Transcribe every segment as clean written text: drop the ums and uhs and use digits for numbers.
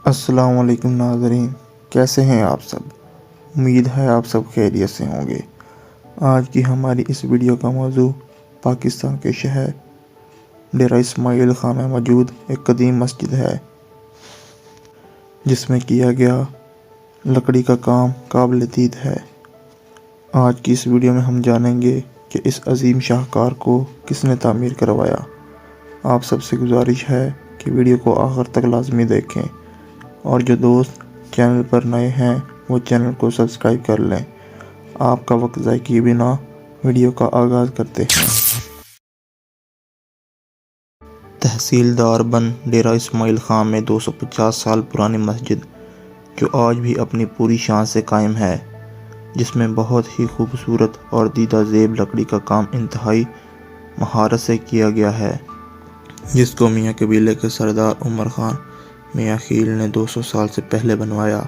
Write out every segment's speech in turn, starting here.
السلام علیکم ناظرین، کیسے ہیں آپ سب؟ امید ہے آپ سب خیریت سے ہوں گے۔ آج کی ہماری اس ویڈیو کا موضوع پاکستان کے شہر ڈیرہ اسماعیل خان میں موجود ایک قدیم مسجد ہے، جس میں کیا گیا لکڑی کا کام قابل دید ہے۔ آج کی اس ویڈیو میں ہم جانیں گے کہ اس عظیم شاہکار کو کس نے تعمیر کروایا۔ آپ سب سے گزارش ہے کہ ویڈیو کو آخر تک لازمی دیکھیں، اور جو دوست چینل پر نئے ہیں وہ چینل کو سبسکرائب کر لیں۔ آپ کا وقت ضائع کیے بنا ویڈیو کا آغاز کرتے ہیں۔ تحصیلدار بند ڈیرہ اسماعیل خان میں 250 سال پرانی مسجد، جو آج بھی اپنی پوری شان سے قائم ہے، جس میں بہت ہی خوبصورت اور دیدہ زیب لکڑی کا کام انتہائی مہارت سے کیا گیا ہے، جس کو میاں قبیلے کے سردار عمر خان میاں خیل نے 200 سال سے پہلے بنوایا۔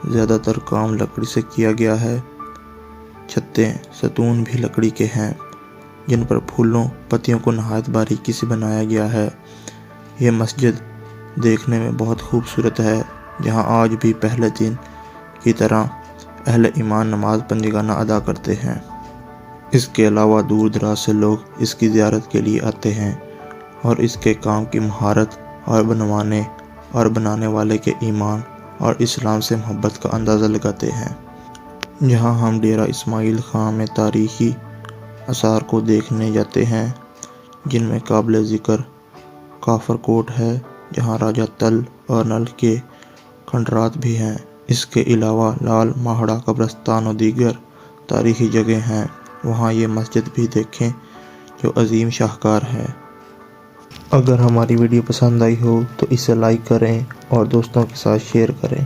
زیادہ تر کام لکڑی سے کیا گیا ہے۔ چھتیں، ستون بھی لکڑی کے ہیں، جن پر پھولوں پتیوں کو نہایت باریکی سے بنایا گیا ہے۔ یہ مسجد دیکھنے میں بہت خوبصورت ہے، جہاں آج بھی پہلے دن کی طرح اہل ایمان نماز پنجگانہ ادا کرتے ہیں۔ اس کے علاوہ دور دراز سے لوگ اس کی زیارت کے لیے آتے ہیں اور اس کے کام کی مہارت اور بنانے والے کے ایمان اور اسلام سے محبت کا اندازہ لگاتے ہیں۔ جہاں ہم ڈیرہ اسماعیل خان میں تاریخی آثار کو دیکھنے جاتے ہیں، جن میں قابل ذکر کافر کوٹ ہے، جہاں راجہ تل اور نل کے کھنڈرات بھی ہیں۔ اس کے علاوہ لال ماہڑا قبرستان اور دیگر تاریخی جگہیں ہیں۔ وہاں یہ مسجد بھی دیکھیں، جو عظیم شاہکار ہے۔ اگر ہماری ویڈیو پسند آئی ہو تو اسے لائک کریں اور دوستوں کے ساتھ شیئر کریں۔